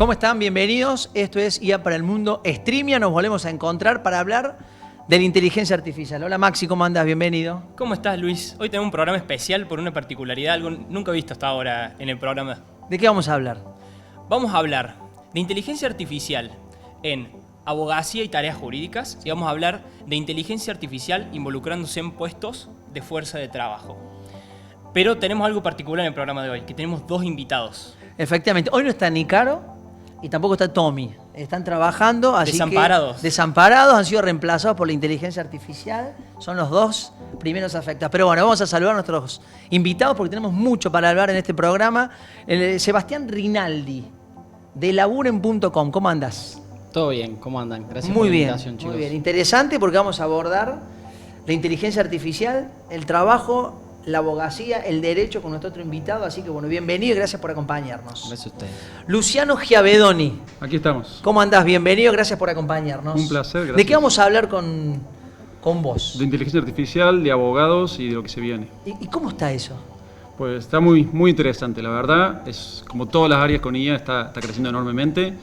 ¿Cómo están? Bienvenidos. Esto es IA para el Mundo Streamia. Nos volvemos a encontrar para hablar de la inteligencia artificial. Hola Maxi, ¿cómo andás? Bienvenido. ¿Cómo estás, Luis? Hoy tenemos un programa especial por una particularidad, algo nunca visto hasta ahora en el programa. ¿De qué vamos a hablar? Vamos a hablar de inteligencia artificial en abogacía y tareas jurídicas, y vamos a hablar de inteligencia artificial involucrándose en puestos de fuerza de trabajo. Pero tenemos algo particular en el programa de hoy, que tenemos dos invitados. Efectivamente, hoy no está ni Caro y tampoco está Tommy. Están trabajando, así Desamparados. que desamparados, han sido reemplazados por la inteligencia artificial. Son los dos primeros afectados. Pero bueno, vamos a saludar a nuestros invitados porque tenemos mucho para hablar en este programa. Sebastián Rinaldi, de laburen.com. ¿Cómo andás? Todo bien, ¿cómo andan? Gracias Muy por la bien, invitación, chicos. muy bien. Interesante porque vamos a abordar la inteligencia artificial, el trabajo, la abogacía, el derecho con nuestro otro invitado. Así que bueno, bienvenido y gracias por acompañarnos. Gracias a ustedes. Luciano Schiavedoni. Aquí estamos. ¿Cómo andás? Bienvenido, gracias por acompañarnos. Un placer, gracias. ¿De qué vamos a hablar con vos? De inteligencia artificial, de abogados y de lo que se viene. ¿Y cómo está eso? Pues está muy interesante, la verdad. Es como todas las áreas con IA, está creciendo enormemente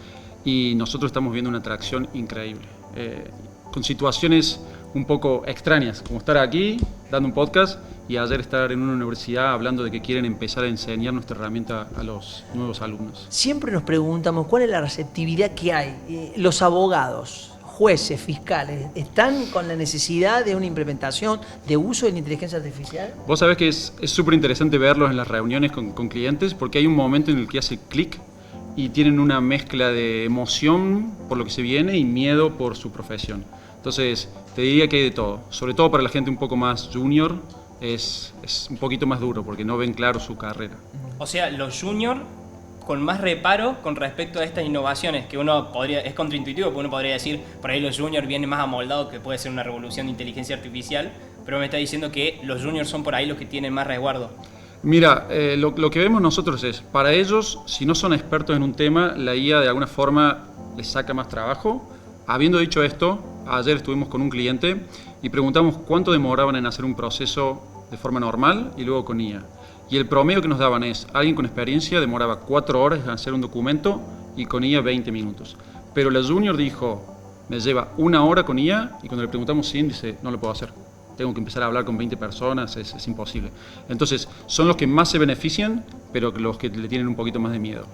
y nosotros estamos viendo una atracción increíble. Con situaciones un poco extrañas, como estar aquí dando un podcast y ayer estar en una universidad hablando de que quieren empezar a enseñar nuestra herramienta a los nuevos alumnos. Siempre nos preguntamos cuál es la receptividad que hay. Los abogados, jueces, fiscales, ¿están con la necesidad de una implementación, de uso de la inteligencia artificial? Vos sabés que es súper interesante verlos en las reuniones con clientes porque hay un momento en el que hace clic y tienen una mezcla de emoción por lo que se viene y miedo por su profesión. Entonces, te diría que hay de todo. Sobre todo para la gente un poco más junior, es un poquito más duro porque no ven claro su carrera. O sea, los juniors con más reparo con respecto a estas innovaciones, que uno podría, es contraintuitivo, porque uno podría decir, por ahí los juniors vienen más amoldados, que puede ser una revolución de inteligencia artificial, pero me está diciendo que los juniors son por ahí los que tienen más resguardo. Mira, lo que vemos nosotros es, para ellos, si no son expertos en un tema, la IA de alguna forma les saca más trabajo. Habiendo dicho esto, ayer estuvimos con un cliente y preguntamos cuánto demoraban en hacer un proceso de forma normal y luego con IA. Y el promedio que nos daban es, alguien con experiencia demoraba 4 horas en hacer un documento y con IA 20 minutos. Pero la junior dijo, me lleva 1 hora con IA y cuando le preguntamos si dice, no lo puedo hacer. Tengo que empezar a hablar con 20 personas, es imposible. Entonces, son los que más se benefician, pero los que le tienen un poquito más de miedo.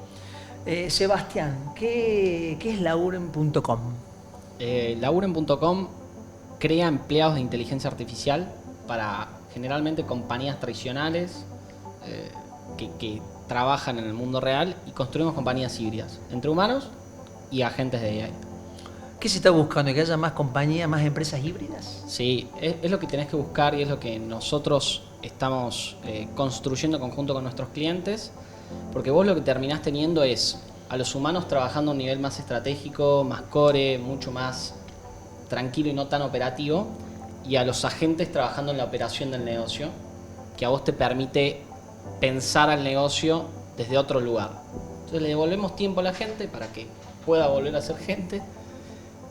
Sebastián, ¿qué es laburen.com? Laburen.com crea empleados de inteligencia artificial para generalmente compañías tradicionales que trabajan en el mundo real y construimos compañías híbridas entre humanos y agentes de AI. ¿Qué se está buscando? ¿Que haya más compañías, más empresas híbridas? Sí, es lo que tenés que buscar y es lo que nosotros estamos construyendo en conjunto con nuestros clientes, porque vos lo que terminás teniendo es a los humanos trabajando a un nivel más estratégico, más core, mucho más tranquilo y no tan operativo, y a los agentes trabajando en la operación del negocio, que a vos te permite pensar al negocio desde otro lugar. Entonces le devolvemos tiempo a la gente para que pueda volver a ser gente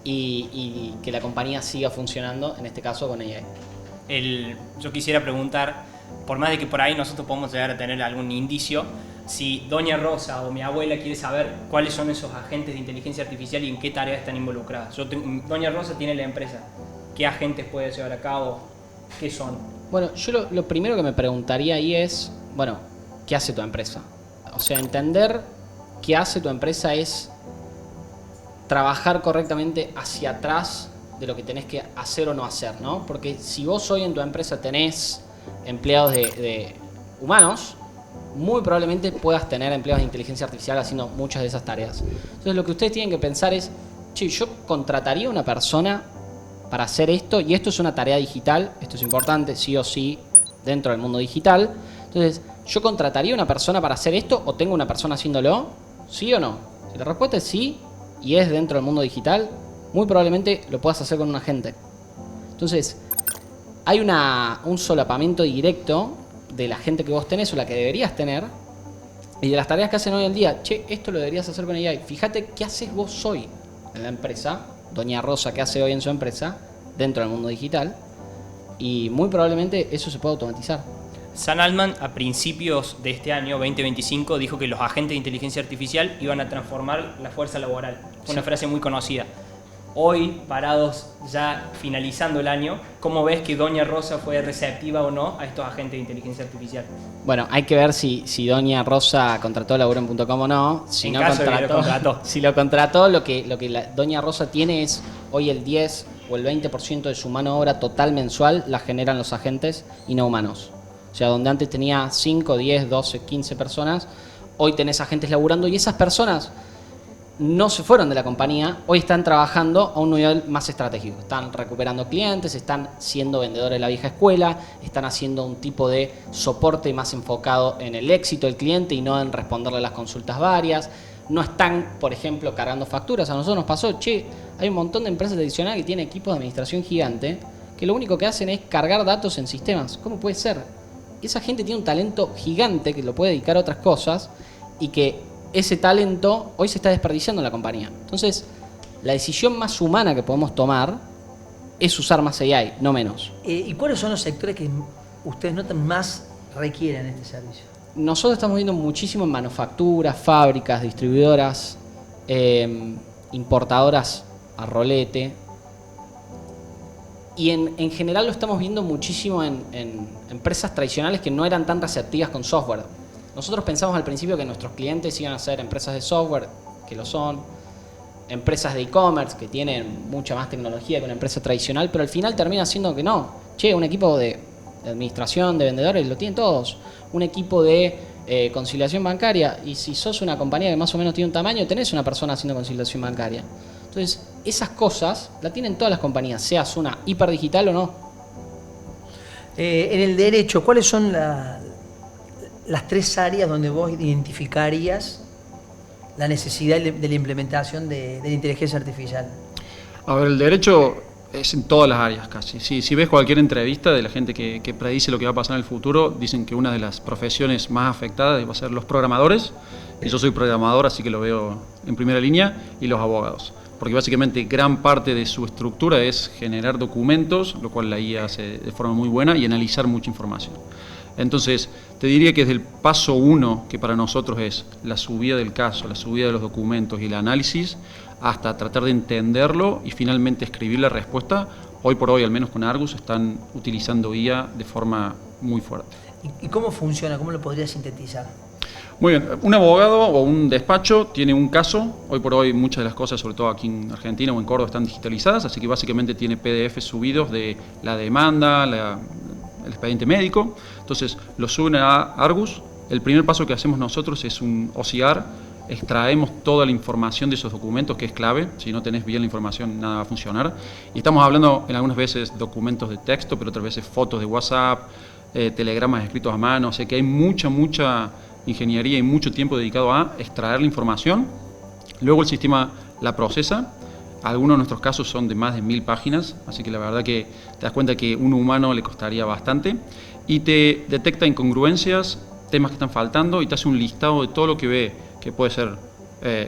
y que la compañía siga funcionando, en este caso con AI. Yo quisiera preguntar, por más de que por ahí nosotros podemos llegar a tener algún indicio, si Doña Rosa o mi abuela quiere saber cuáles son esos agentes de inteligencia artificial y en qué tareas están involucradas. Doña Rosa tiene la empresa. ¿Qué agentes puede llevar a cabo? ¿Qué son? Bueno, yo lo primero que me preguntaría ahí es, bueno, ¿qué hace tu empresa? O sea, entender qué hace tu empresa es trabajar correctamente hacia atrás de lo que tenés que hacer o no hacer, ¿no? Porque si vos hoy en tu empresa tenés empleados de humanos, muy probablemente puedas tener empleados de inteligencia artificial haciendo muchas de esas tareas. Entonces lo que ustedes tienen que pensar es, che, yo contrataría a una persona para hacer esto, y esto es una tarea digital, esto es importante, sí o sí, dentro del mundo digital. Entonces, ¿yo contrataría a una persona para hacer esto o tengo una persona haciéndolo? ¿Sí o no? Si la respuesta es sí, y es dentro del mundo digital, muy probablemente lo puedas hacer con un agente. Entonces, hay un solapamiento directo de la gente que vos tenés o la que deberías tener y de las tareas que hacen hoy en día. Che, esto lo deberías hacer con AI. Fíjate qué haces vos hoy en la empresa, Doña Rosa, qué hace hoy en su empresa, dentro del mundo digital, y muy probablemente eso se puede automatizar. Sam Altman a principios de este año, 2025, dijo que los agentes de inteligencia artificial iban a transformar la fuerza laboral. Fue una frase muy conocida. Hoy, parados ya finalizando el año, ¿cómo ves que Doña Rosa fue receptiva o no a estos agentes de inteligencia artificial? Bueno, hay que ver si Doña Rosa contrató Laburo.com o no. Si En no caso de que lo contrató. Si lo contrató, lo que Doña Rosa tiene es hoy el 10 o el 20% de su mano de obra total mensual la generan los agentes y no humanos. O sea, donde antes tenía 5, 10, 12, 15 personas, hoy tenés agentes laburando y esas personas no se fueron de la compañía, hoy están trabajando a un nivel más estratégico. Están recuperando clientes, están siendo vendedores de la vieja escuela, están haciendo un tipo de soporte más enfocado en el éxito del cliente y no en responderle a las consultas varias. No están, por ejemplo, cargando facturas. A nosotros nos pasó, hay un montón de empresas tradicionales que tienen equipos de administración gigante que lo único que hacen es cargar datos en sistemas. ¿Cómo puede ser? Esa gente tiene un talento gigante que lo puede dedicar a otras cosas y que ese talento hoy se está desperdiciando en la compañía. Entonces, la decisión más humana que podemos tomar es usar más AI, no menos. ¿Y cuáles son los sectores que ustedes notan más requieren este servicio? Nosotros estamos viendo muchísimo en manufacturas, fábricas, distribuidoras, importadoras a rolete. Y en general lo estamos viendo muchísimo en empresas tradicionales que no eran tan receptivas con software. Nosotros pensamos al principio que nuestros clientes iban a ser empresas de software, que lo son, empresas de e-commerce, que tienen mucha más tecnología que una empresa tradicional, pero al final termina siendo que no. Un equipo de administración, de vendedores, lo tienen todos. Un equipo de conciliación bancaria, y si sos una compañía que más o menos tiene un tamaño, tenés una persona haciendo conciliación bancaria. Entonces, esas cosas la tienen todas las compañías, seas una hiperdigital o no. En el derecho, ¿cuáles son las tres áreas donde vos identificarías la necesidad de la implementación de la inteligencia artificial? A ver, el derecho es en todas las áreas casi. Si ves cualquier entrevista de la gente que predice lo que va a pasar en el futuro, dicen que una de las profesiones más afectadas va a ser los programadores, y yo soy programador, así que lo veo en primera línea, y los abogados. Porque básicamente gran parte de su estructura es generar documentos, lo cual la IA hace de forma muy buena, y analizar mucha información. Entonces, te diría que desde el paso 1, que para nosotros es la subida del caso, la subida de los documentos y el análisis, hasta tratar de entenderlo y finalmente escribir la respuesta, hoy por hoy, al menos con Argus, están utilizando IA de forma muy fuerte. ¿Y cómo funciona? ¿Cómo lo podrías sintetizar? Muy bien, un abogado o un despacho tiene un caso. Hoy por hoy muchas de las cosas, sobre todo aquí en Argentina o en Córdoba, están digitalizadas, así que básicamente tiene PDF subidos de la demanda, el expediente médico. Entonces lo suben a Argus. El primer paso que hacemos nosotros es un OCR. Extraemos toda la información de esos documentos, que es clave. Si no tenés bien la información, nada va a funcionar. Y estamos hablando en algunas veces documentos de texto, pero otras veces fotos de WhatsApp, telegramas escritos a mano. O sea que hay mucha ingeniería y mucho tiempo dedicado a extraer la información. Luego el sistema la procesa. Algunos de nuestros casos son de más de 1000 páginas, así que la verdad que te das cuenta que un humano le costaría bastante. Y te detecta incongruencias, temas que están faltando, y te hace un listado de todo lo que ve, que puede ser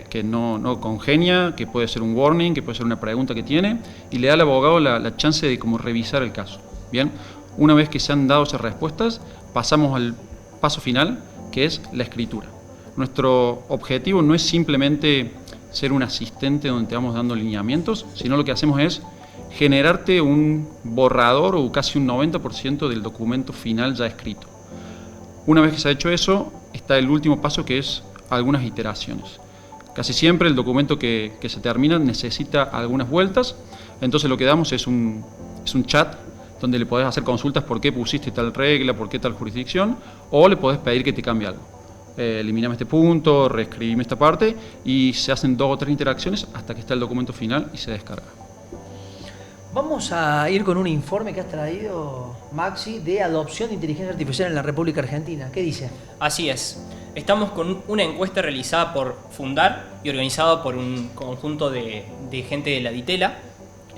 que no congenia, que puede ser un warning, que puede ser una pregunta que tiene, y le da al abogado la chance de como revisar el caso. Bien, una vez que se han dado esas respuestas, pasamos al paso final, que es la escritura. Nuestro objetivo no es simplemente ser un asistente donde te vamos dando lineamientos, sino lo que hacemos es generarte un borrador o casi un 90% del documento final ya escrito. Una vez que se ha hecho eso, está el último paso, que es algunas iteraciones. Casi siempre el documento que se termina necesita algunas vueltas, entonces lo que damos es un chat donde le podés hacer consultas por qué pusiste tal regla, por qué tal jurisdicción, o le podés pedir que te cambie algo. Eliminame este punto, reescribime esta parte, y se hacen 2 o 3 interacciones hasta que está el documento final y se descarga. Vamos a ir con un informe que has traído, Maxi, de adopción de inteligencia artificial en la República Argentina. ¿Qué dice? Así es. Estamos con una encuesta realizada por Fundar y organizada por un conjunto de gente de la Ditela,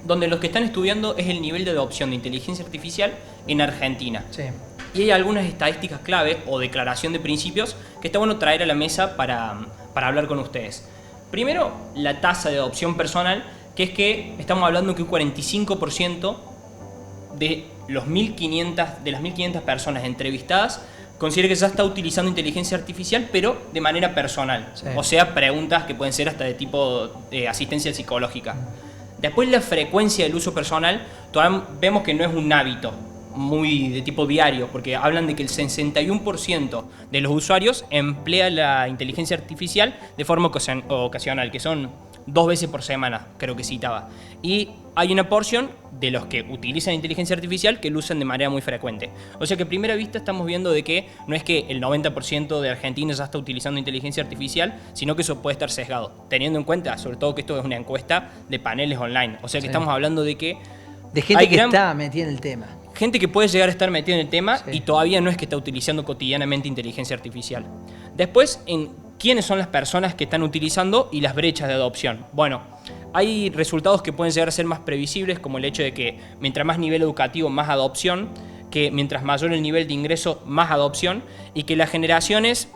donde los que están estudiando es el nivel de adopción de inteligencia artificial en Argentina. Sí. Y hay algunas estadísticas clave o declaración de principios que está bueno traer a la mesa para hablar con ustedes. Primero, la tasa de adopción personal, que es que estamos hablando que un 45% de de las 1.500 personas entrevistadas, considera que ya está utilizando inteligencia artificial, pero de manera personal. Sí. O sea, preguntas que pueden ser hasta de tipo de asistencia psicológica. Después, la frecuencia del uso personal, todavía vemos que no es un hábito muy de tipo diario, porque hablan de que el 61% de los usuarios emplea la inteligencia artificial de forma ocasional, que son 2 veces por semana, creo que citaba. Y hay una porción de los que utilizan inteligencia artificial que lo usan de manera muy frecuente. O sea que a primera vista estamos viendo de que no es que el 90% de Argentina ya está utilizando inteligencia artificial, sino que eso puede estar sesgado, teniendo en cuenta sobre todo que esto es una encuesta de paneles online. O sea que estamos hablando de que De gente hay que está metida en el tema. gente que puede llegar a estar metida en el tema Sí. y todavía no es que está utilizando cotidianamente inteligencia artificial. Después, en quiénes son las personas que están utilizando y las brechas de adopción. Bueno, hay resultados que pueden llegar a ser más previsibles, como el hecho de que mientras más nivel educativo, más adopción, que mientras mayor el nivel de ingreso, más adopción, y que las generaciones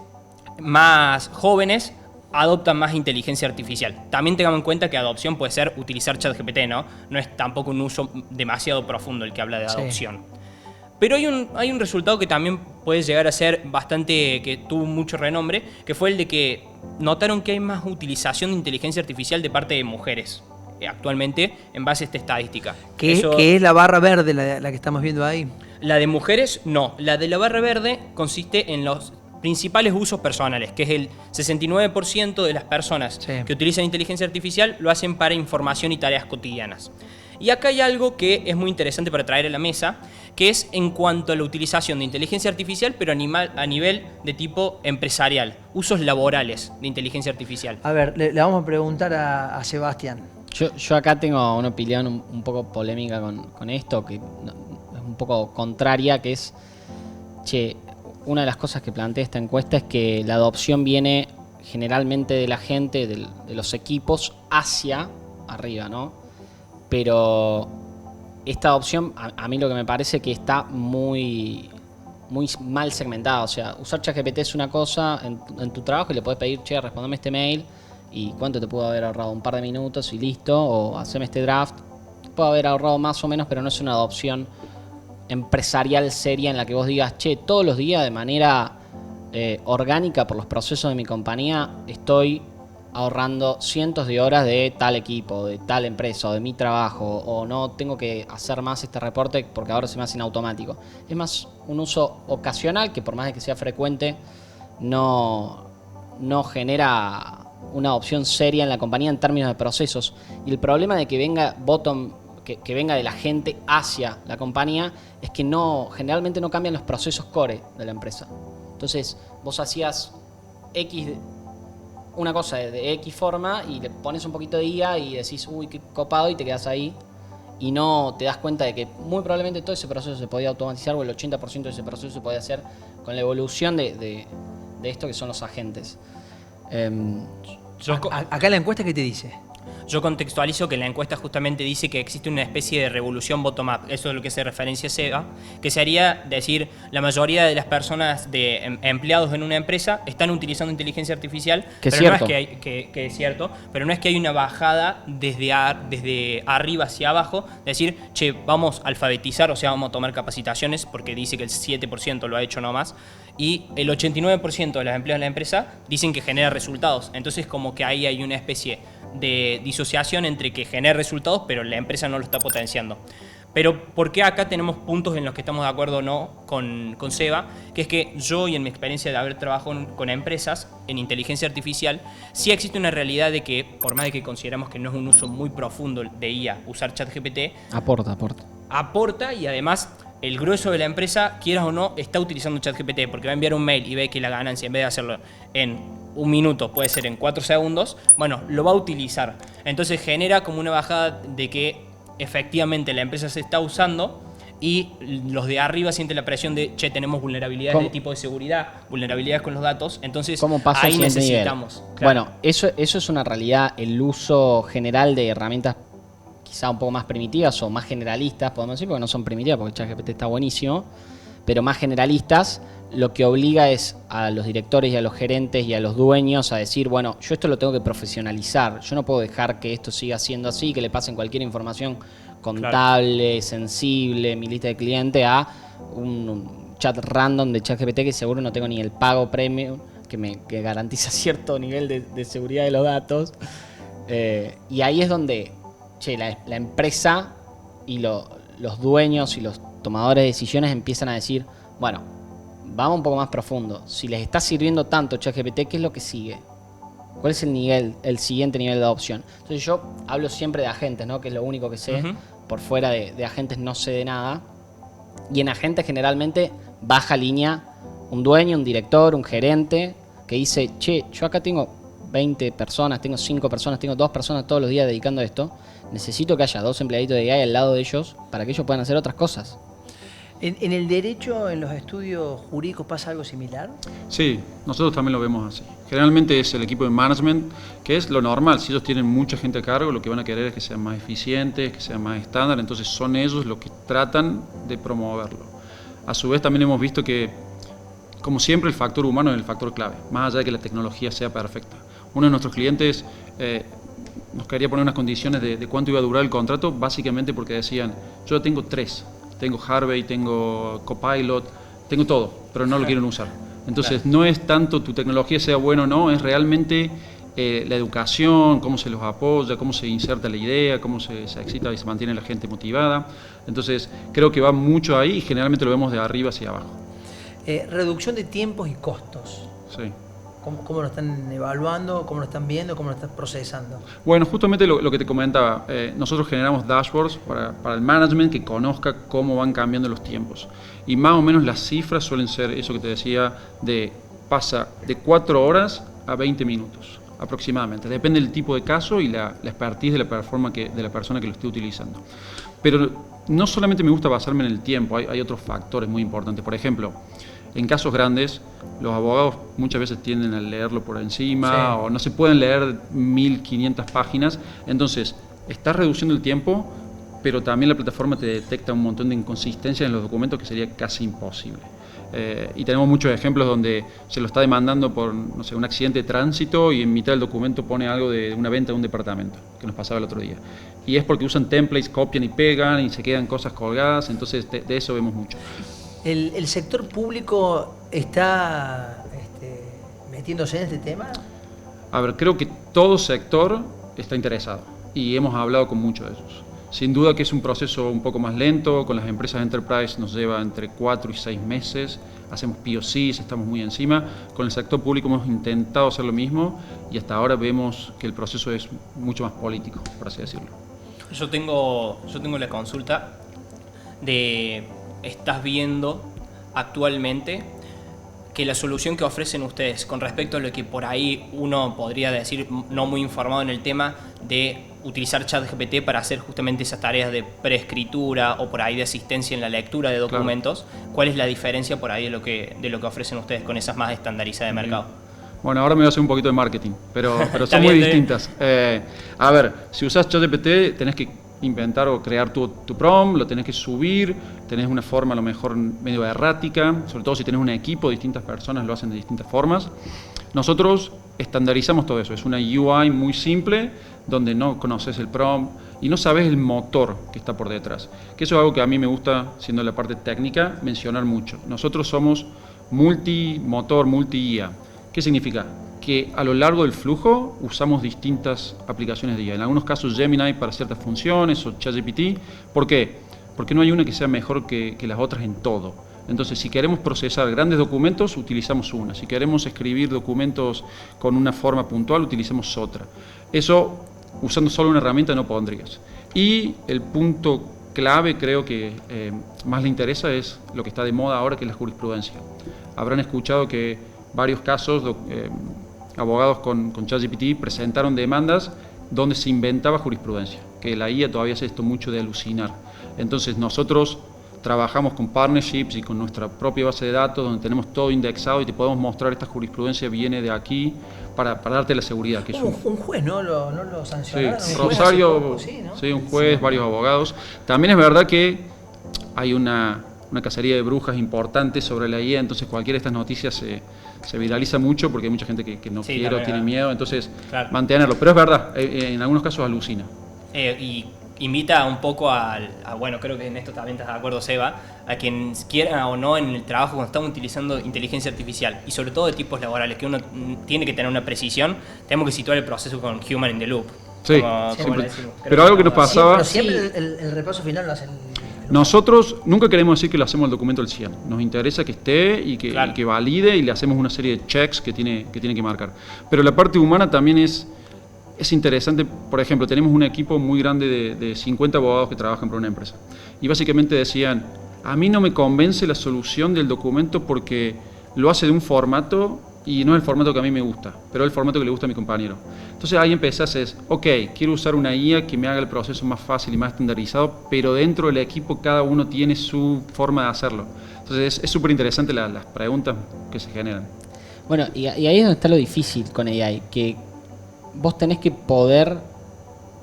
más jóvenes adoptan más inteligencia artificial. También tengamos en cuenta que adopción puede ser utilizar ChatGPT, ¿no? No es tampoco un uso demasiado profundo el que habla de Sí. adopción. Pero hay un resultado que también puede llegar a ser bastante, que tuvo mucho renombre, que fue el de que notaron que hay más utilización de inteligencia artificial de parte de mujeres actualmente en base a esta estadística. Que Eso- es la barra verde la que estamos viendo ahí. La de mujeres, no. La de la barra verde consiste en los principales usos personales, que es el 69% de las personas Sí. que utilizan inteligencia artificial lo hacen para información y tareas cotidianas. Y acá hay algo que es muy interesante para traer a la mesa, que es en cuanto a la utilización de inteligencia artificial, pero a nivel de tipo empresarial, usos laborales de inteligencia artificial. A ver, le vamos a preguntar a Sebastián. Yo acá tengo una opinión un poco polémica con esto, que es un poco contraria, que es, una de las cosas que plantea esta encuesta es que la adopción viene generalmente de la gente, de los equipos, hacia arriba, ¿no? Pero esta adopción, a mí lo que me parece que está muy mal segmentada. O sea, usar ChatGPT es una cosa en tu trabajo y le podés pedir, respondeme este mail y cuánto te pudo haber ahorrado, un par de minutos y listo, o haceme este draft. Te puede haber ahorrado más o menos, pero no es una adopción empresarial seria en la que vos digas, todos los días de manera orgánica por los procesos de mi compañía estoy ahorrando cientos de horas de tal equipo, de tal empresa, o de mi trabajo, o no tengo que hacer más este reporte porque ahora se me hace en automático. Es más un uso ocasional que, por más de que sea frecuente, no genera una opción seria en la compañía en términos de procesos. Y el problema de que venga que venga de la gente hacia la compañía es que generalmente no cambian los procesos core de la empresa. Entonces vos hacías una cosa de X forma y le pones un poquito de IA y decís, uy, qué copado, y te quedas ahí y no te das cuenta de que muy probablemente todo ese proceso se podía automatizar, o el 80% de ese proceso se podía hacer con la evolución de esto que son los agentes. Acá la encuesta, ¿qué te dice? Yo contextualizo que la encuesta justamente dice que existe una especie de revolución bottom-up. Eso es lo que hace referencia a SEBA, que sería decir, la mayoría de las personas empleados en una empresa están utilizando inteligencia artificial, Que pero no cierto. es que es cierto, pero no es que hay una bajada desde arriba hacia abajo, decir, vamos a alfabetizar, o sea, vamos a tomar capacitaciones, porque dice que el 7% lo ha hecho nomás, y el 89% de los empleados de la empresa dicen que genera resultados. Entonces, como que ahí hay una especie de disociación entre que genera resultados, pero la empresa no lo está potenciando. Pero ¿por qué acá tenemos puntos en los que estamos de acuerdo o no con Seba? Que es que yo, y en mi experiencia de haber trabajado con empresas en inteligencia artificial, sí existe una realidad de que, por más de que consideramos que no es un uso muy profundo de IA, usar ChatGPT, aporta, y además el grueso de la empresa, quieras o no, está utilizando ChatGPT, porque va a enviar un mail y ve que la ganancia, en vez de hacerlo en 1 minuto, puede ser en 4 segundos, bueno, lo va a utilizar. Entonces genera como una bajada de que efectivamente la empresa se está usando y los de arriba sienten la presión de, tenemos vulnerabilidades de tipo de seguridad, vulnerabilidades con los datos, entonces ¿Cómo pasa ahí al siguiente necesitamos. nivel? Claro. Bueno, eso es una realidad, el uso general de herramientas quizá un poco más primitivas o más generalistas, podemos decir, porque no son primitivas, porque ChatGPT está buenísimo, pero más generalistas, lo que obliga es a los directores y a los gerentes y a los dueños a decir, bueno, yo esto lo tengo que profesionalizar, yo no puedo dejar que esto siga siendo así, que le pasen cualquier información contable, sensible, mi lista de cliente, a un chat random de ChatGPT que seguro no tengo ni el pago premium que garantiza cierto nivel de seguridad de los datos. Y ahí es donde la empresa y los dueños y los tomadores de decisiones empiezan a decir, bueno, vamos un poco más profundo. Si les está sirviendo tanto ChatGPT, ¿qué es lo que sigue? ¿Cuál es el siguiente nivel de adopción? Entonces yo hablo siempre de agentes, ¿no? Que es lo único que sé. Por fuera de agentes no sé de nada. Y en agentes generalmente baja línea un dueño, un director, un gerente que dice, yo acá tengo 20 personas, tengo 5 personas, tengo 2 personas todos los días dedicando a esto. Necesito que haya 2 empleaditos de AI al lado de ellos para que ellos puedan hacer otras cosas. ¿En el derecho, en los estudios jurídicos, pasa algo similar? Sí, nosotros también lo vemos así. Generalmente es el equipo de management, que es lo normal. Si ellos tienen mucha gente a cargo, lo que van a querer es que sean más eficientes, que sean más estándar. Entonces son ellos los que tratan de promoverlo. A su vez también hemos visto que, como siempre, el factor humano es el factor clave, más allá de que la tecnología sea perfecta. Uno de nuestros clientes nos quería poner unas condiciones de cuánto iba a durar el contrato, básicamente porque decían, yo ya tengo 3. Tengo Harvey, tengo Copilot, tengo todo, pero no lo quieren usar. Entonces no es tanto tu tecnología sea buena o no, es realmente la educación, cómo se los apoya, cómo se inserta la idea, cómo se excita y se mantiene la gente motivada. Entonces creo que va mucho ahí y generalmente lo vemos de arriba hacia abajo. Reducción de tiempos y costos. Sí. ¿Cómo lo están evaluando? ¿Cómo lo están viendo? ¿Cómo lo están procesando? Bueno, justamente lo que te comentaba, nosotros generamos dashboards para el management que conozca cómo van cambiando los tiempos. Y más o menos las cifras suelen ser eso que te decía, pasa de 4 horas a 20 minutos aproximadamente. Depende del tipo de caso y la expertise de la persona que lo esté utilizando. Pero no solamente me gusta basarme en el tiempo, hay otros factores muy importantes. Por ejemplo, en casos grandes, los abogados muchas veces tienden a leerlo por encima o no se pueden leer 1500 páginas. Entonces, estás reduciendo el tiempo, pero también la plataforma te detecta un montón de inconsistencias en los documentos que sería casi imposible. Y tenemos muchos ejemplos donde se lo está demandando por, no sé, un accidente de tránsito y en mitad del documento pone algo de una venta de un departamento, que nos pasaba el otro día. Y es porque usan templates, copian y pegan y se quedan cosas colgadas, entonces de eso vemos mucho. ¿El sector público está metiéndose en este tema? A ver, creo que todo sector está interesado y hemos hablado con muchos de ellos. Sin duda que es un proceso un poco más lento, con las empresas Enterprise nos lleva entre 4 y 6 meses, hacemos POCs, estamos muy encima. Con el sector público hemos intentado hacer lo mismo y hasta ahora vemos que el proceso es mucho más político, por así decirlo. Yo tengo la consulta de, ¿estás viendo actualmente que la solución que ofrecen ustedes con respecto a lo que por ahí uno podría decir no muy informado en el tema de utilizar ChatGPT para hacer justamente esas tareas de preescritura o por ahí de asistencia en la lectura de documentos? Claro. ¿Cuál es la diferencia por ahí de lo que ofrecen ustedes con esas más estandarizadas de mercado? Bueno, ahora me voy a hacer un poquito de marketing, pero son muy distintas. A ver, si usas ChatGPT tenés que inventar o crear tu prompt, lo tenés que subir, tenés una forma a lo mejor medio errática, sobre todo si tenés un equipo, distintas personas lo hacen de distintas formas. Nosotros estandarizamos todo eso, es una UI muy simple donde no conoces el prompt y no sabes el motor que está por detrás, que eso es algo que a mí me gusta, siendo la parte técnica, mencionar mucho. Nosotros somos multimotor, multi-IA. ¿Qué significa? Que a lo largo del flujo usamos distintas aplicaciones de IA. En algunos casos Gemini para ciertas funciones o ChatGPT. ¿Por qué? Porque no hay una que sea mejor que las otras en todo. Entonces, si queremos procesar grandes documentos, utilizamos una. Si queremos escribir documentos con una forma puntual, utilizamos otra. Eso, usando solo una herramienta, no pondrías. Y el punto clave, creo que más le interesa, es lo que está de moda ahora, que es la jurisprudencia. Habrán escuchado que varios casos, abogados con ChatGPT presentaron demandas donde se inventaba jurisprudencia, que la IA todavía hace esto mucho de alucinar. Entonces nosotros trabajamos con partnerships y con nuestra propia base de datos donde tenemos todo indexado y te podemos mostrar esta jurisprudencia viene de aquí para darte la seguridad. Que es un juez, ¿no? ¿No lo sancionaron? Sí, Rosario, sí, un juez, varios abogados. También es verdad que hay una cacería de brujas importante sobre la IA, entonces cualquiera de estas noticias se viraliza mucho porque hay mucha gente que no quiere o tiene miedo, entonces mantenerlo. Pero es verdad, en algunos casos alucina. Y invita un poco bueno, creo que en esto también estás de acuerdo, Seba, a quien quiera o no en el trabajo cuando estamos utilizando inteligencia artificial y sobre todo de tipos laborales, que uno tiene que tener una precisión, tenemos que situar el proceso con human in the loop. Sí, como siempre. le decimos. Creo Pero algo que nos Sí, pasaba... pero siempre el repaso final lo hacen. Nosotros nunca queremos decir que le hacemos el documento al 100. Nos interesa que esté y que, Claro. y que valide y le hacemos una serie de checks que tiene que marcar. Pero la parte humana también es interesante. Por ejemplo, tenemos un equipo muy grande de 50 abogados que trabajan para una empresa. Y básicamente decían, a mí no me convence la solución del documento porque lo hace de un formato y no es el formato que a mí me gusta, pero es el formato que le gusta a mi compañero. Entonces ahí empezás ok, quiero usar una IA que me haga el proceso más fácil y más estandarizado, pero dentro del equipo cada uno tiene su forma de hacerlo. Entonces es súper interesante las preguntas que se generan. Bueno, y ahí es donde está lo difícil con AI, que vos tenés que poder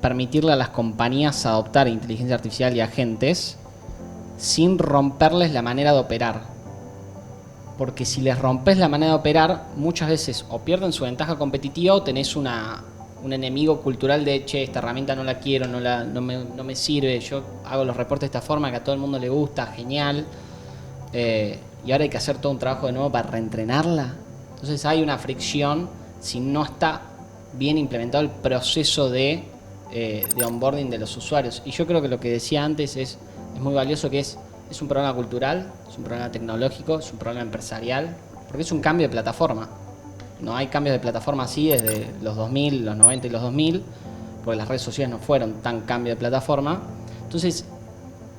permitirle a las compañías adoptar inteligencia artificial y agentes sin romperles la manera de operar. Porque si les rompes la manera de operar, muchas veces o pierden su ventaja competitiva o tenés un enemigo cultural de, che, esta herramienta no la quiero, no me sirve, yo hago los reportes de esta forma que a todo el mundo le gusta, genial. Y ahora hay que hacer todo un trabajo de nuevo para reentrenarla. Entonces hay una fricción si no está bien implementado el proceso de onboarding de los usuarios. Y yo creo que lo que decía antes es muy valioso, que es un problema cultural, es un problema tecnológico, es un problema empresarial, porque es un cambio de plataforma. No hay cambios de plataforma así desde los 2000, los 90 y los 2000, porque las redes sociales no fueron tan cambio de plataforma. Entonces,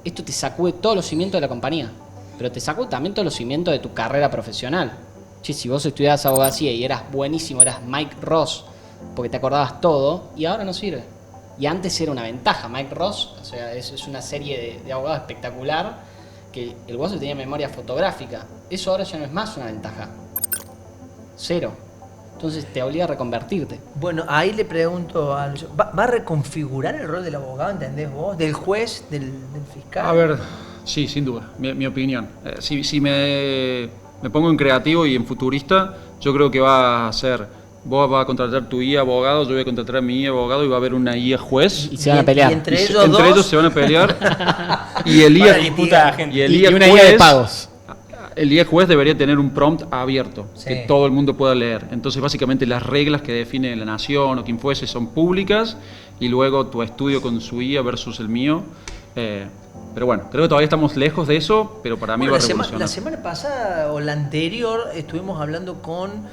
esto te sacude todos los cimientos de la compañía, pero te sacude también todos los cimientos de tu carrera profesional. Che, si vos estudiabas abogacía y eras buenísimo, eras Mike Ross, porque te acordabas todo, y ahora no sirve. Y antes era una ventaja. Mike Ross, o sea, es una serie de abogados espectacular, que el guaso tenía memoria fotográfica. Eso ahora ya no es más una ventaja. Cero. Entonces te obliga a reconvertirte. Bueno, ahí le pregunto, ¿va a reconfigurar el rol del abogado, entendés vos? ¿Del juez, del fiscal? A ver, sí, sin duda, mi opinión. Si me pongo en creativo y en futurista, yo creo que va a ser... Vos vas a contratar tu IA abogado, yo voy a contratar a mi IA abogado y va a haber una IA juez. Y se van a pelear. Y entre ellos se van a pelear. Y el Para IA, disputa de gente. y el Y IA una juez, IA de pagos. El IA juez debería tener un prompt abierto, Sí. que todo el mundo pueda leer. Entonces, básicamente, las reglas que define la nación o quien fuese son públicas y luego tu estudio con su IA versus el mío. Pero bueno, creo que todavía estamos lejos de eso, pero para mí Bueno, va a revolucionar. la semana pasada o la anterior estuvimos hablando con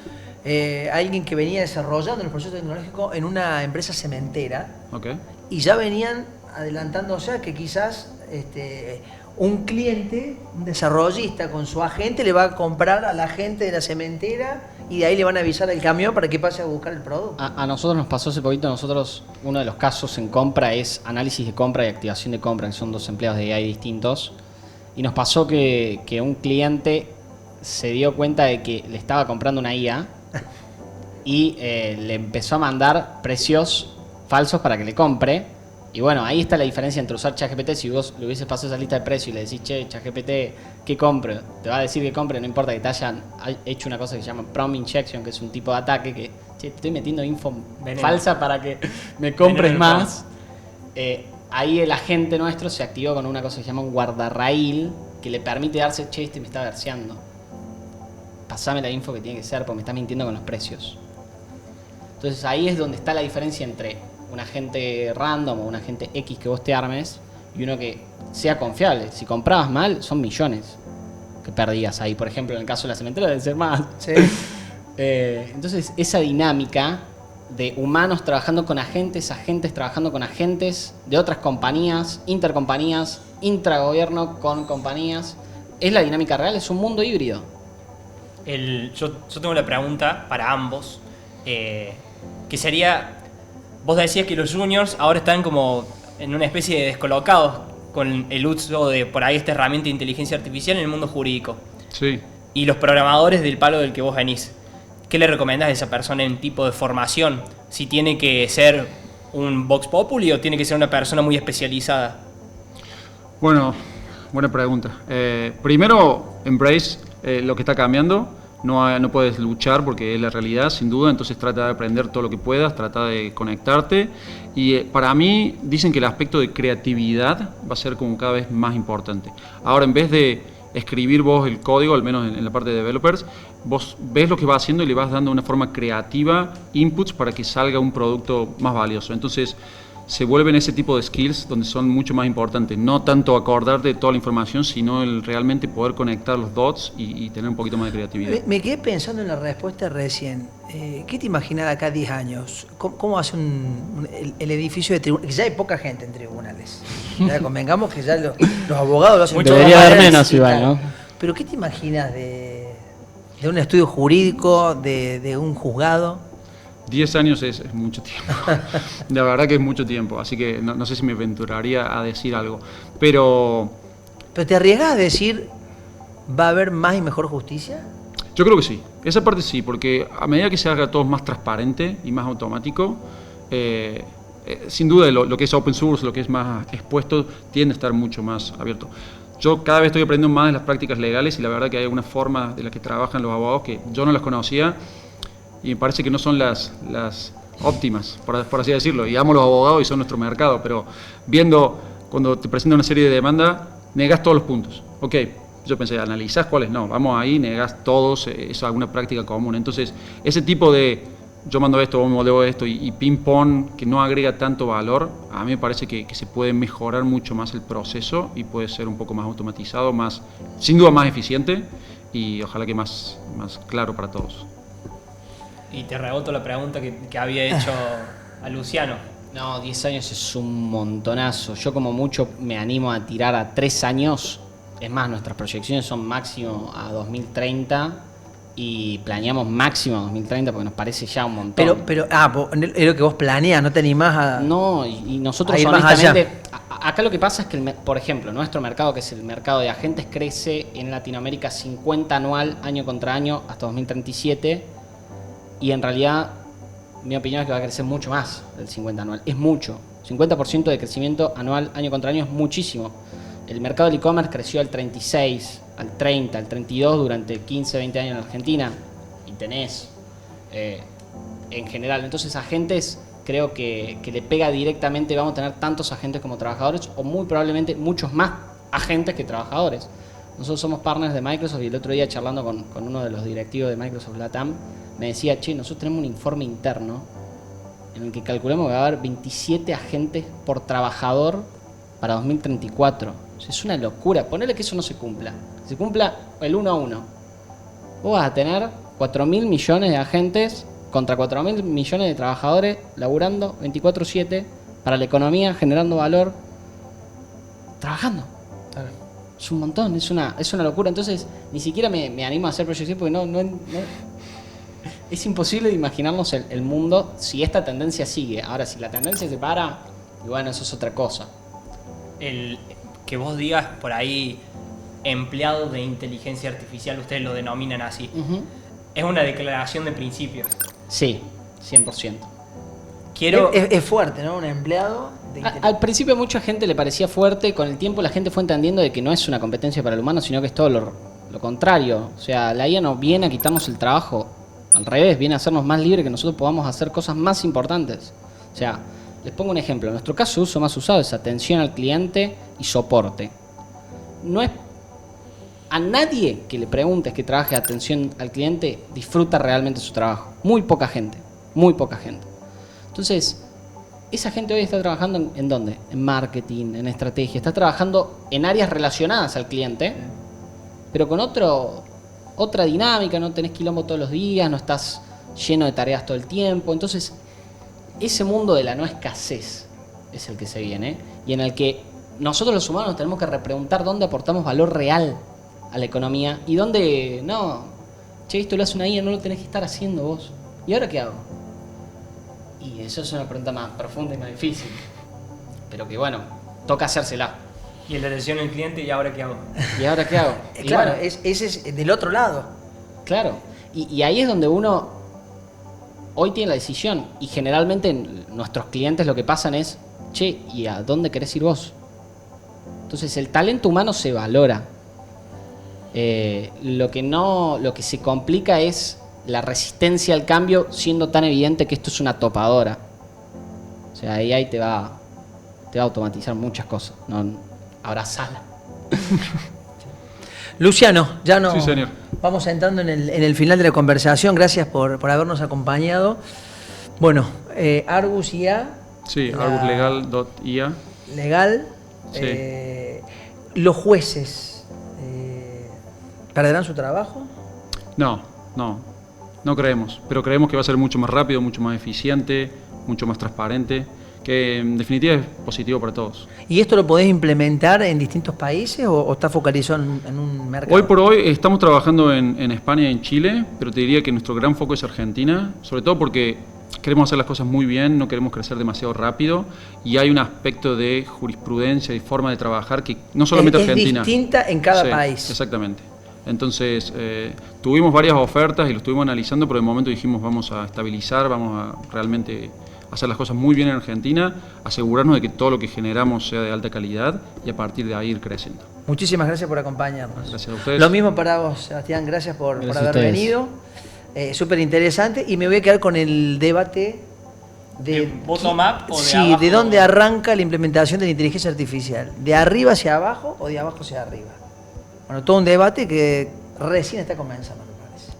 alguien que venía desarrollando el proceso tecnológico en una empresa cementera Ok. y ya venían adelantándose a que quizás un cliente, un desarrollista con su agente le va a comprar a la gente de la cementera y de ahí le van a avisar al camión para que pase a buscar el producto. A nosotros nos pasó hace poquito, uno de los casos en compra es análisis de compra y activación de compra, que son dos empleados de AI distintos. Y nos pasó que un cliente se dio cuenta de que le estaba comprando una IA y le empezó a mandar precios falsos para que le compre. Y bueno, ahí está la diferencia entre usar ChatGPT. Si vos le hubieses pasado esa lista de precios y le decís, che, ChatGPT, ¿qué compre? Te va a decir que compre, no importa que te hayan hecho una cosa que se llama prompt injection, que es un tipo de ataque que, che, te estoy metiendo info Veneno. falsa para que me compres Veneno más. Ahí el agente nuestro se activó con una cosa que se llama un guardarraíl, que le permite darse, che, me está verseando. Pasame la info que tiene que ser porque me está mintiendo con los precios. Entonces ahí es donde está la diferencia entre un agente random o un agente X que vos te armes y uno que sea confiable. Si comprabas mal, son millones que perdías ahí. Por ejemplo, en el caso de la cementera debe ser más. Sí. Entonces esa dinámica de humanos trabajando con agentes, agentes trabajando con agentes de otras compañías, intercompañías, intragobierno con compañías, es la dinámica real, es un mundo híbrido. Yo tengo una pregunta para ambos, que sería, vos decías que los juniors ahora están como en una especie de descolocados con el uso de por ahí esta herramienta de inteligencia artificial en el mundo jurídico. Sí. Y los programadores del palo del que vos venís, ¿qué le recomendás a esa persona en tipo de formación? Si tiene que ser un Vox Populi o tiene que ser una persona muy especializada. Bueno, buena pregunta. Primero, embrace lo que está cambiando. no puedes luchar porque es la realidad, sin duda, entonces trata de aprender todo lo que puedas, trata de conectarte. Y para mí dicen que el aspecto de creatividad va a ser como cada vez más importante. Ahora, en vez de escribir vos el código, al menos en la parte de developers, vos ves lo que va haciendo y le vas dando de una forma creativa inputs para que salga un producto más valioso. Entonces, se vuelven ese tipo de skills donde son mucho más importantes. No tanto acordarte de toda la información, sino el realmente poder conectar los dots y tener un poquito más de creatividad. Me quedé pensando en la respuesta recién. ¿Qué te imaginas de acá a 10 años? ¿Cómo hace el edificio de tribunales? Ya hay poca gente en tribunales. Ya convengamos que ya los abogados lo hacen todo. Debería haber menos igual, ¿no? Pero ¿qué te imaginas de un estudio jurídico, de un juzgado? 10 años es mucho tiempo. La verdad que es mucho tiempo. Así que no sé si me aventuraría a decir algo. Pero ¿Pero te arriesgas a decir va a haber más y mejor justicia? yo creo que sí. Esa parte sí, porque a medida que se haga todo más transparente y más automático, sin duda lo que es open source, lo que es más expuesto, tiende a estar mucho más abierto. Yo cada vez estoy aprendiendo más de las prácticas legales y la verdad que hay algunas formas de las que trabajan los abogados que yo no las conocía y me parece que no son las óptimas, por así decirlo. Y amo a los abogados y son nuestro mercado, pero viendo cuando te presentan una serie de demandas, negás todos los puntos. Ok, yo pensé, analizás cuáles no, vamos ahí, negás todos, es alguna práctica común. Entonces, ese tipo de yo mando esto, vos me modelo esto y ping-pong que no agrega tanto valor, a mí me parece que se puede mejorar mucho más el proceso y puede ser un poco más automatizado, más, sin duda más eficiente y ojalá que más claro para todos. Y te reboto la pregunta que había hecho a Luciano. No, 10 años es un montonazo. Yo como mucho me animo a tirar a 3 años. Es más, nuestras proyecciones son máximo a 2030 y planeamos máximo a 2030 porque nos parece ya un montón. Pero es lo que vos planeas, no te animás a... No, y nosotros a ir más honestamente, acá lo que pasa es que, por ejemplo, nuestro mercado, que es el mercado de agentes, crece en Latinoamérica 50 anual, año contra año, hasta 2037. Y en realidad, mi opinión es que va a crecer mucho más del 50 anual. Es mucho. 50% de crecimiento anual, año contra año, es muchísimo. El mercado del e-commerce creció al 36, al 30, al 32 durante 15, 20 años en Argentina. Y tenés, en general. Entonces, agentes, creo que le pega directamente. Vamos a tener tantos agentes como trabajadores, o muy probablemente muchos más agentes que trabajadores. Nosotros somos partners de Microsoft y el otro día charlando con uno de los directivos de Microsoft Latam, me decía, che, nosotros tenemos un informe interno en el que calculamos que va a haber 27 agentes por trabajador para 2034. O sea, es una locura. Ponele que eso no se cumpla. Se cumpla el 1 a 1. Vos vas a tener 4.000 millones de agentes contra 4.000 millones de trabajadores laburando 24/7 para la economía, generando valor, trabajando. Claro. Es un montón, es una locura. Entonces, ni siquiera me animo a hacer proyecciones porque no es imposible de imaginarnos el mundo si esta tendencia sigue. Ahora, si la tendencia se para, y bueno, eso es otra cosa. El que vos digas por ahí empleado de inteligencia artificial, ustedes lo denominan así, es una declaración de principios. Sí, 100%. Es fuerte, ¿no? Un empleado de Al principio a mucha gente le parecía fuerte, con el tiempo la gente fue entendiendo de que no es una competencia para el humano, sino que es todo lo contrario. O sea, la IA no viene a quitarnos el trabajo, al revés, viene a hacernos más libres, que nosotros podamos hacer cosas más importantes. O sea, les pongo un ejemplo. En nuestro caso, el uso más usado es atención al cliente y soporte. No es a nadie que le preguntes que trabaje atención al cliente disfruta realmente su trabajo. Muy poca gente, muy poca gente. Entonces, esa gente hoy está trabajando ¿en dónde? En marketing, en estrategia. Está trabajando en áreas relacionadas al cliente, pero con otra dinámica. No tenés quilombo todos los días, no estás lleno de tareas todo el tiempo. Entonces, ese mundo de la no escasez es el que se viene y en el que nosotros los humanos tenemos que repreguntar dónde aportamos valor real a la economía y dónde no, che, esto lo hace una IA, no lo tenés que estar haciendo vos. ¿Y ahora qué hago? Y eso es una pregunta más profunda y más difícil, pero que bueno, toca hacérsela. Y el de atención al cliente, ¿y ahora qué hago? ¿Y ahora qué hago? Y claro, bueno, ese es del otro lado. claro, y ahí es donde uno hoy tiene la decisión y generalmente nuestros clientes lo que pasan es, che, ¿y a dónde querés ir vos? Entonces el talento humano se valora. Lo que se complica es la resistencia al cambio, siendo tan evidente que esto es una topadora. O sea, ahí te va a automatizar muchas cosas. No, abrazala. Luciano, ya no. Sí, señor. Vamos entrando en el final de la conversación. Gracias por habernos acompañado. Bueno, Argus IA. Sí, arguslegal.ia. Legal. Sí. Los jueces perderán su trabajo. No creemos, pero creemos que va a ser mucho más rápido, mucho más eficiente, mucho más transparente, que en definitiva es positivo para todos. ¿Y esto lo podés implementar en distintos países o está focalizado en un mercado? Hoy por hoy estamos trabajando en España y en Chile, pero te diría que nuestro gran foco es Argentina, sobre todo porque queremos hacer las cosas muy bien, no queremos crecer demasiado rápido y hay un aspecto de jurisprudencia y forma de trabajar que no solamente Argentina. Es distinta en cada Sí, país. Exactamente. Entonces, tuvimos varias ofertas y lo estuvimos analizando, pero de momento dijimos vamos a estabilizar, vamos a realmente hacer las cosas muy bien en Argentina, asegurarnos de que todo lo que generamos sea de alta calidad y a partir de ahí ir creciendo. Muchísimas gracias por acompañarnos. Gracias a ustedes. Lo mismo para vos, Sebastián, gracias por Gracias a haber ustedes. venido. Súper interesante y me voy a quedar con el debate ¿De bottom-up o de sí, abajo? de dónde arranca la implementación de la inteligencia artificial, de arriba hacia abajo o de abajo hacia arriba. Bueno, todo un debate que recién está comenzando, me parece.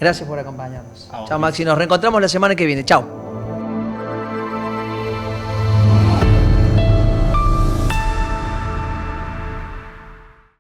Gracias por acompañarnos. A vos. Chao, Maxi, nos reencontramos la semana que viene. Chao.